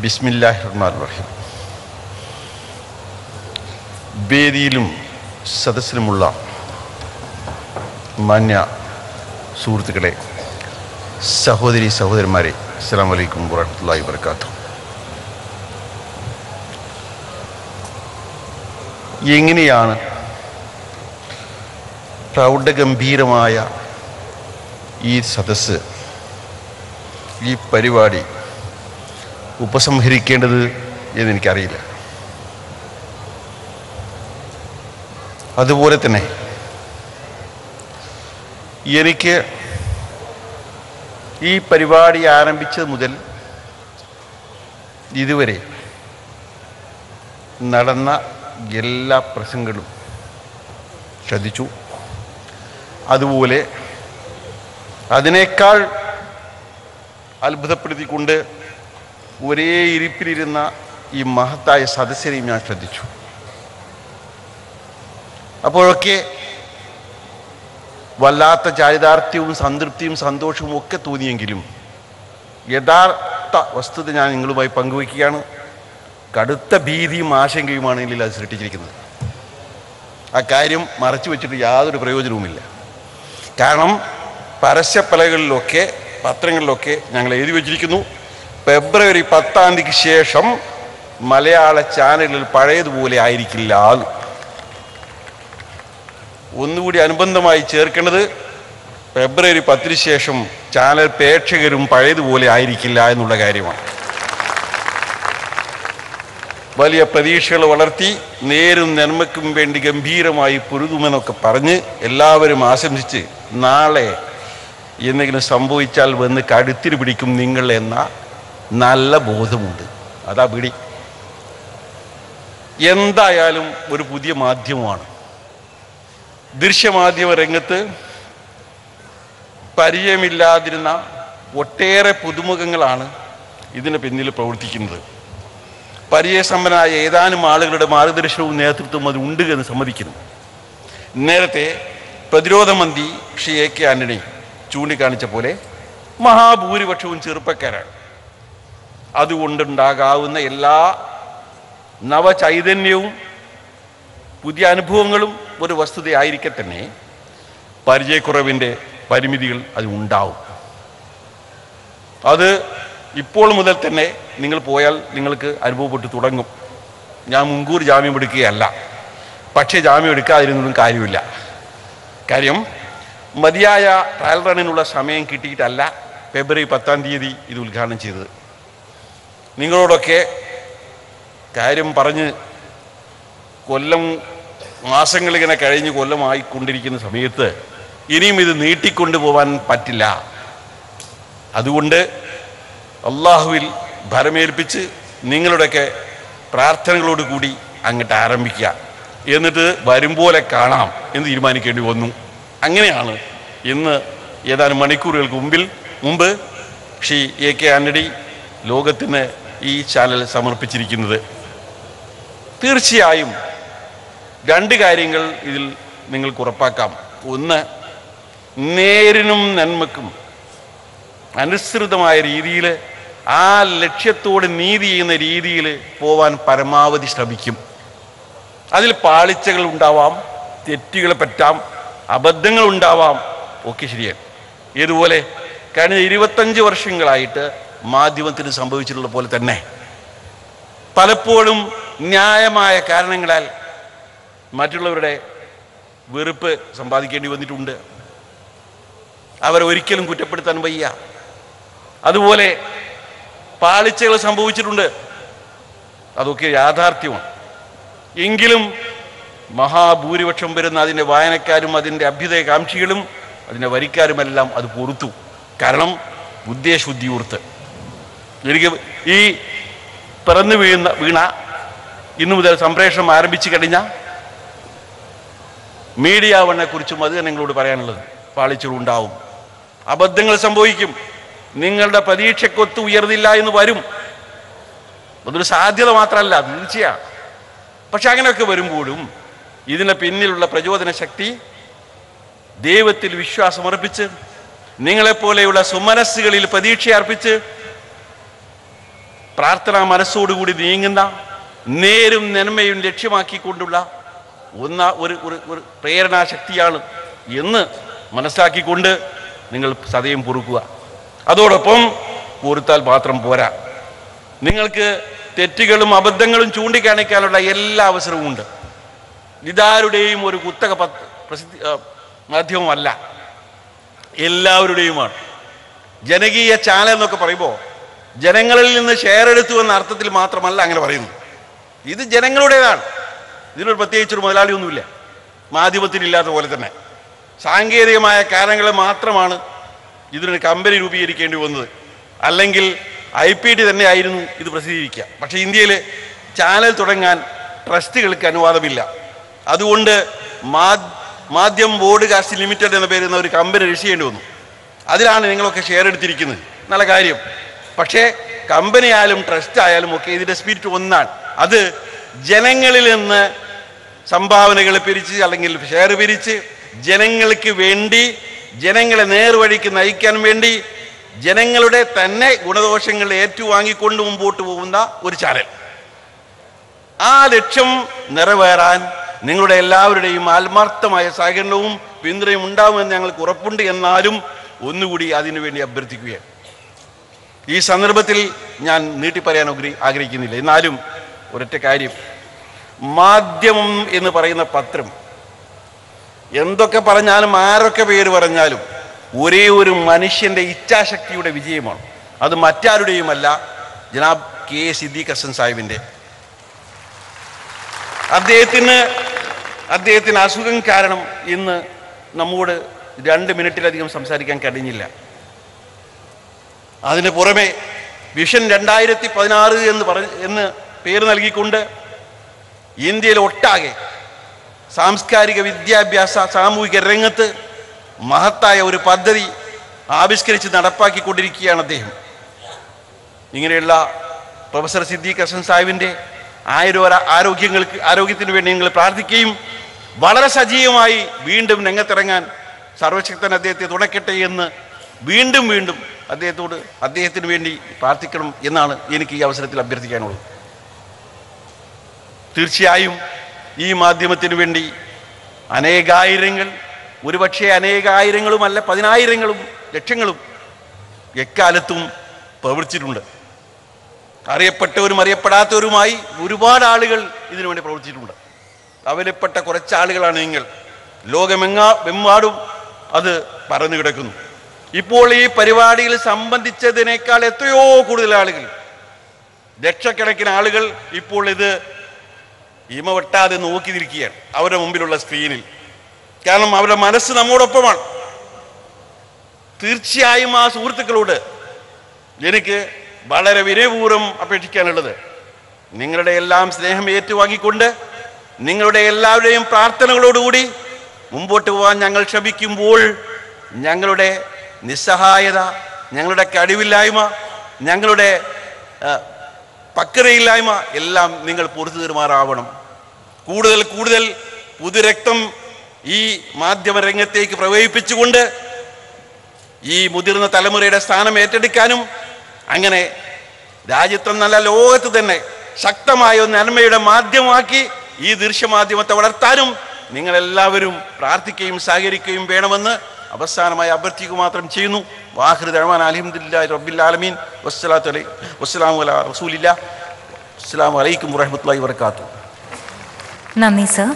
ബിസ്മില്ലാഹിർറഹ്മാനിർറഹീം. വേദിയിലും സദസ്സിലുമുള്ള മാന്യ സുഹൃത്തുക്കളെ, സഹോദരി സഹോദരന്മാരെ, അസ്സലാമു അലൈക്കും വറഹ്മത്തുള്ളാഹി വബറകാതുഹു. എങ്ങനെയാണ് പ്രൗഢഗംഭീരമായ ഈ സദസ്സ്, ഈ പരിപാടി ഉപസംഹരിക്കേണ്ടത് എന്നെനിക്കറിയില്ല. അതുപോലെ തന്നെ എനിക്ക് ഈ പരിപാടി ആരംഭിച്ചത് മുതൽ ഇതുവരെ നടന്ന എല്ലാ പ്രസംഗങ്ങളും ശ്രദ്ധിച്ചു. അതുപോലെ അതിനേക്കാൾ അത്ഭുതപ്പെടുത്തിക്കൊണ്ട് ഒരേ ഇരിപ്പിലിരുന്ന ഈ മഹത്തായ സദസ്യരെയും ഞാൻ ശ്രദ്ധിച്ചു. അപ്പോഴൊക്കെ വല്ലാത്ത ചാരിതാർത്ഥ്യവും സംതൃപ്തിയും സന്തോഷവും ഒക്കെ തോന്നിയെങ്കിലും യഥാർത്ഥ വസ്തുത ഞാൻ നിങ്ങളുമായി പങ്കുവയ്ക്കുകയാണ്. കടുത്ത ഭീതിയും ആശങ്കയുമാണ് ഇതിൽ അത് സൃഷ്ടിച്ചിരിക്കുന്നത്. ആ കാര്യം മറച്ചു വെച്ചിട്ട് യാതൊരു പ്രയോജനവുമില്ല. കാരണം പരസ്യപ്പലകളിലൊക്കെ പത്രങ്ങളിലൊക്കെ ഞങ്ങൾ എഴുതി വച്ചിരിക്കുന്നു, ഫെബ്രുവരി 10 ശേഷം മലയാള ചാനലുകൾ പഴയതുപോലെ ആയിരിക്കില്ല. ഒന്നുകൂടി അനുബന്ധമായി ചേർക്കേണ്ടത്, ഫെബ്രുവരി 10 ശേഷം ചാനൽ പ്രേക്ഷകരും പഴയതുപോലെ ആയിരിക്കില്ല എന്നുള്ള കാര്യമാണ്. വലിയ പ്രതീക്ഷകൾ വളർത്തി നേരും നന്മയ്ക്കും വേണ്ടി ഗംഭീരമായി പൊരുതുമെന്നൊക്കെ പറഞ്ഞ് എല്ലാവരും ആശംസിച്ച് നാളെ എന്തെങ്കിലും സംഭവിച്ചാൽ വന്ന് കഴുത്തിന് പിടിക്കും നിങ്ങൾ എന്ന നല്ല ബോധമുണ്ട്. അതാ പിടി. എന്തായാലും ഒരു പുതിയ മാധ്യമമാണ്. ദൃശ്യമാധ്യമ രംഗത്ത് പരിചയമില്ലാതിരുന്ന ഒട്ടേറെ പുതുമുഖങ്ങളാണ് ഇതിന് പിന്നിൽ പ്രവർത്തിക്കുന്നത്. പരിചയസമ്പന്നരായ ഏതാനും ആളുകളുടെ മാർഗദർശനവും നേതൃത്വവും അത് ഉണ്ട് എന്ന് സമ്മതിക്കുന്നു. നേരത്തെ പ്രതിരോധ മന്ത്രി ശ്രീ A.K. ആന്റണി ചൂണ്ടിക്കാണിച്ച പോലെ മഹാഭൂരിപക്ഷവും ചെറുപ്പക്കാരാണ്. അതുകൊണ്ടുണ്ടാകാവുന്ന എല്ലാ നവചൈതന്യവും പുതിയ അനുഭവങ്ങളും ഒരു വസ്തുതയായിരിക്കെ തന്നെ പരിചയക്കുറവിൻ്റെ പരിമിതികൾ അത് ഉണ്ടാവും. അത് ഇപ്പോൾ മുതൽ തന്നെ നിങ്ങൾ പോയാൽ നിങ്ങൾക്ക് അനുഭവപ്പെട്ടു തുടങ്ങും. ഞാൻ മുൻകൂർ ജാമ്യം എടുക്കുകയല്ല, പക്ഷേ ജാമ്യം എടുക്കാതിരുന്നതും കാര്യമില്ല. കാര്യം മതിയായ ട്രയൽ റണ്ണിനുള്ള സമയം കിട്ടിയിട്ടല്ല ഫെബ്രുവരി 10 ഇത് ഉദ്ഘാടനം ചെയ്തത്. നിങ്ങളോടൊക്കെ കാര്യം പറഞ്ഞ് മാസങ്ങളിങ്ങനെ കഴിഞ്ഞ് കൊല്ലമായിക്കൊണ്ടിരിക്കുന്ന സമയത്ത് ഇനിയും ഇത് നീട്ടിക്കൊണ്ടു പോകാൻ പറ്റില്ല. അതുകൊണ്ട് അള്ളാഹുവിൽ ഭരമേൽപ്പിച്ച് നിങ്ങളുടെയൊക്കെ പ്രാർത്ഥനകളോട് കൂടി അങ്ങോട്ട് ആരംഭിക്കുക, എന്നിട്ട് വരുമ്പോലെ കാണാം എന്ന് തീരുമാനിക്കേണ്ടി വന്നു. അങ്ങനെയാണ് ഇന്ന് ഏതാനും മണിക്കൂറുകൾക്ക് മുമ്പ് ശ്രീ A.K. ആന്റണി ലോകത്തിന് ഈ ചാനൽ സമർപ്പിച്ചിരിക്കുന്നത്. തീർച്ചയായും 2 കാര്യങ്ങൾ ഇതിൽ നിങ്ങൾക്ക് ഉറപ്പാക്കാം. ഒന്ന്, നേരിനും നന്മക്കും അനുസൃതമായ രീതിയിൽ ആ ലക്ഷ്യത്തോട് നീതി ചെയ്യുന്ന രീതിയിൽ പോവാൻ പരമാവധി ശ്രമിക്കും. അതിൽ പാളിച്ചകൾ ഉണ്ടാവാം, തെറ്റുകൾ പറ്റാം, അബദ്ധങ്ങൾ ഉണ്ടാവാം, ഒക്കെ ശരിയാണ്. ഏതുപോലെ കഴിഞ്ഞ 25 വർഷങ്ങളായിട്ട് മാധ്യമത്തിന് സംഭവിച്ചിട്ടുള്ള പോലെ തന്നെ പലപ്പോഴും ന്യായമായ കാരണങ്ങളാൽ മറ്റുള്ളവരുടെ വെറുപ്പ് സമ്പാദിക്കേണ്ടി വന്നിട്ടുണ്ട്. അവരെ ഒരിക്കലും കുറ്റപ്പെടുത്താൻ വയ്യ. അതുപോലെ പാളിച്ചകൾ സംഭവിച്ചിട്ടുണ്ട്, അതൊക്കെ യാഥാർത്ഥ്യമാണ്. എങ്കിലും മഹാഭൂരിപക്ഷം വരുന്ന അതിൻ്റെ വായനക്കാരും അതിൻ്റെ അഭ്യുദയകാംക്ഷികളും അതിൻ്റെ വരിക്കാരുമെല്ലാം അത് പൊറുത്തു. കാരണം ബുദ്ധിശുദ്ധി ഊർത്ത് എനിക്ക് ഈ പിറന്നു വീണ ഇന്നു മുതൽ സംപ്രേഷണം ആരംഭിച്ചു കഴിഞ്ഞ മീഡിയ വണ്ണെക്കുറിച്ചും അത് നിങ്ങളോട് പറയാനുള്ളത്. പാളിച്ചകൾ ഉണ്ടാവും, അബദ്ധങ്ങൾ സംഭവിക്കും, നിങ്ങളുടെ പ്രതീക്ഷക്കൊത്ത് ഉയർന്നില്ല എന്ന് വരും. അതൊരു സാധ്യത മാത്രമല്ല, തീർച്ചയാണ്. പക്ഷെ അങ്ങനെയൊക്കെ വരുമ്പോഴും ഇതിന് പിന്നിലുള്ള പ്രചോദന ശക്തി ദൈവത്തിൽ വിശ്വാസമർപ്പിച്ച് നിങ്ങളെപ്പോലെയുള്ള സുമനസ്സുകളിൽ പ്രതീക്ഷ അർപ്പിച്ച് പ്രാർത്ഥനാ മനസ്സോടുകൂടി നീങ്ങുന്ന നേരും നന്മയും ലക്ഷ്യമാക്കിക്കൊണ്ടുള്ള ഒരു പ്രേരണാശക്തിയാണ് എന്ന് മനസ്സിലാക്കിക്കൊണ്ട് നിങ്ങൾ സദയം പൊറുക്കുക. അതോടൊപ്പം പൊറുത്താൽ മാത്രം പോരാ, നിങ്ങൾക്ക് തെറ്റുകളും അബദ്ധങ്ങളും ചൂണ്ടിക്കാണിക്കാനുള്ള എല്ലാ അവസരവും ഉണ്ട്. ഇതാരുടെയും ഒരു കുത്തക മാധ്യമമല്ല, എല്ലാവരുടെയുമാണ്. ജനകീയ ചാനൽ എന്നൊക്കെ പറയുമ്പോൾ ജനങ്ങളിൽ നിന്ന് ഷെയർ എടുത്തു എന്ന അർത്ഥത്തിൽ മാത്രമല്ല അങ്ങനെ പറയുന്നു. ഇത് ജനങ്ങളുടേതാണ്. ഇതിനൊരു പ്രത്യേകിച്ചൊരു മുതലാളിയൊന്നുമില്ല, മാധ്യമത്തിനില്ലാത്ത പോലെ തന്നെ. സാങ്കേതികമായ കാരണങ്ങൾ മാത്രമാണ് ഇതിനൊരു കമ്പനി രൂപീകരിക്കേണ്ടി വന്നത്. അല്ലെങ്കിൽ IPT തന്നെ ആയിരുന്നു ഇത് പ്രസിദ്ധീകരിക്കുക. പക്ഷേ ഇന്ത്യയിൽ ചാനൽ തുടങ്ങാൻ ട്രസ്റ്റുകൾക്ക് അനുവാദമില്ല. അതുകൊണ്ട് മാധ്യം ബോഡ്കാസ്റ്റ് ലിമിറ്റഡ് എന്ന പേരുന്ന ഒരു കമ്പനി രജിസ്റ്റർ ചെയ്യേണ്ടി വന്നു. അതിലാണ് നിങ്ങളൊക്കെ ഷെയർ എടുത്തിരിക്കുന്നത്. നല്ല കാര്യം. പക്ഷേ കമ്പനി ആയാലും ട്രസ്റ്റ് ആയാലും ഒക്കെ ഇതിൻ്റെ സ്പിരിറ്റ് ഒന്നാണ്. അത് ജനങ്ങളിൽ നിന്ന് സംഭാവനകൾ പിരിച്ച് അല്ലെങ്കിൽ ഷെയർ പിരിച്ച് ജനങ്ങൾക്ക് വേണ്ടി, ജനങ്ങളെ നേർവഴിക്ക് നയിക്കാൻ വേണ്ടി, ജനങ്ങളുടെ തന്നെ ഗുണദോഷങ്ങൾ ഏറ്റുവാങ്ങിക്കൊണ്ട് മുമ്പോട്ട് പോകുന്ന ഒരു ചാനൽ. ആ ലക്ഷ്യം നിറവേറാൻ നിങ്ങളുടെ എല്ലാവരുടെയും ആത്മാർത്ഥമായ സഹകരണവും പിന്തുണയും ഉണ്ടാവുമെന്ന് ഞങ്ങൾക്ക് ഉറപ്പുണ്ട്. എന്നാലും ഒന്നുകൂടി അതിനുവേണ്ടി അഭ്യർത്ഥിക്കുകയാണ്. ഈ സന്ദർഭത്തിൽ ഞാൻ നീട്ടിപ്പറയാൻ ആഗ്രഹിക്കുന്നില്ല. എന്നാലും ഒരൊറ്റ കാര്യം, മാധ്യമം എന്ന് പറയുന്ന പത്രം എന്തൊക്കെ പറഞ്ഞാലും ആരൊക്കെ പേര് പറഞ്ഞാലും ഒരേ ഒരു മനുഷ്യൻ്റെ ഇച്ഛാശക്തിയുടെ വിജയമാണ്. അത് മറ്റാരുടെയുമല്ല, ജനാബ് K. സിദ്ദീഖ് ഹസൻ സാഹിബിൻ്റെ. അദ്ദേഹത്തിന് അസുഖം കാരണം ഇന്ന് നമ്മോട് 2 മിനിറ്റിലധികം സംസാരിക്കാൻ കഴിഞ്ഞില്ല. അതിന് പുറമെ വിഷൻ 2016 എന്ന് പേര് നൽകിക്കൊണ്ട് ഇന്ത്യയിൽ ഒട്ടാകെ സാംസ്കാരിക വിദ്യാഭ്യാസ സാമൂഹിക രംഗത്ത് മഹത്തായ ഒരു പദ്ധതി ആവിഷ്കരിച്ച് നടപ്പാക്കിക്കൊണ്ടിരിക്കുകയാണ് അദ്ദേഹം. ഇങ്ങനെയുള്ള പ്രൊഫസർ സിദ്ദീഖ് ഹസൻ സാഹിബിൻ്റെ ആരോഗ്യത്തിന് വേണ്ടി നിങ്ങൾ പ്രാർത്ഥിക്കുകയും വളരെ സജീവമായി വീണ്ടും രംഗത്തിറങ്ങാൻ സർവശക്തൻ അദ്ദേഹത്തെ തുണയ്ക്കട്ടെ എന്ന് വീണ്ടും അദ്ദേഹത്തിന് വേണ്ടി പ്രാർത്ഥിക്കണം എന്നാണ് എനിക്ക് ഈ അവസരത്തിൽ അഭ്യർത്ഥിക്കാനുള്ളത്. തീർച്ചയായും ഈ മാധ്യമത്തിന് വേണ്ടി അനേകായിരങ്ങൾ, ഒരുപക്ഷെ അനേകായിരങ്ങളുമല്ല 10,000-ങ്ങളും ലക്ഷങ്ങളും എക്കാലത്തും പ്രവർത്തിച്ചിട്ടുണ്ട്. അറിയപ്പെട്ടവരും അറിയപ്പെടാത്തവരുമായി ഒരുപാട് ആളുകൾ ഇതിനു വേണ്ടി പ്രവർത്തിച്ചിട്ടുണ്ട്. അവരിൽപ്പെട്ട കുറച്ചാളുകളാണ് നിങ്ങൾ. ലോകമെമ്പാടും അത് പരന്നു കിടക്കുന്നു. ഇപ്പോൾ ഈ പരിപാടിയിൽ സംബന്ധിച്ചതിനേക്കാൾ എത്രയോ കൂടുതൽ ആളുകൾ, ലക്ഷക്കണക്കിന് ആളുകൾ ഇപ്പോൾ ഇത് ഇമവെട്ടാതെ നോക്കിയിരിക്കുകയാണ് അവരുടെ മുമ്പിലുള്ള സ്ക്രീനിൽ. കാരണം അവരുടെ മനസ്സ് നമ്മോടൊപ്പമാണ്. തീർച്ചയായും ആ സുഹൃത്തുക്കളോട് എനിക്ക് വളരെ വിനയപൂർവ്വം അപേക്ഷിക്കാനുള്ളത്, നിങ്ങളുടെ എല്ലാം സ്നേഹം ഏറ്റുവാങ്ങിക്കൊണ്ട് നിങ്ങളുടെ എല്ലാവരുടെയും പ്രാർത്ഥനകളോടുകൂടി മുമ്പോട്ട് പോകാൻ ഞങ്ങൾ ശ്രമിക്കുമ്പോൾ ഞങ്ങളുടെ നിസ്സഹായത, ഞങ്ങളുടെ കഴിവില്ലായ്മ, ഞങ്ങളുടെ പക്വതയില്ലായ്മ എല്ലാം നിങ്ങൾ പുറത്തു തീരുമാറാവണം. കൂടുതൽ പുതുരക്തം ഈ മാധ്യമരംഗത്തേക്ക് പ്രവേശിപ്പിച്ചുകൊണ്ട് ഈ മുതിർന്ന തലമുറയുടെ സ്ഥാനം ഏറ്റെടുക്കാനും അങ്ങനെ രാജ്യത്തെന്നല്ല ലോകത്ത് തന്നെ ശക്തമായ നന്മയുടെ മാധ്യമമാക്കി ഈ ദൃശ്യമാധ്യമത്തെ വളർത്താനും നിങ്ങളെല്ലാവരും പ്രാർത്ഥിക്കുകയും സഹകരിക്കുകയും വേണമെന്ന് അവസാനമായി അഭ്യർത്ഥിക്കുക മാത്രം ചെയ്യുന്നു. വാഹിർ ദഅ്വാന അൽഹംദുലില്ലാഹി റബ്ബിൽ ആലമീൻ വസ്സലാമു അലാ റസൂലില്ലാഹ്. അസ്സലാമു അലൈക്കും വറഹ്മത്തുള്ളാഹി വബറകാതുഹു. നന്ദി സർ.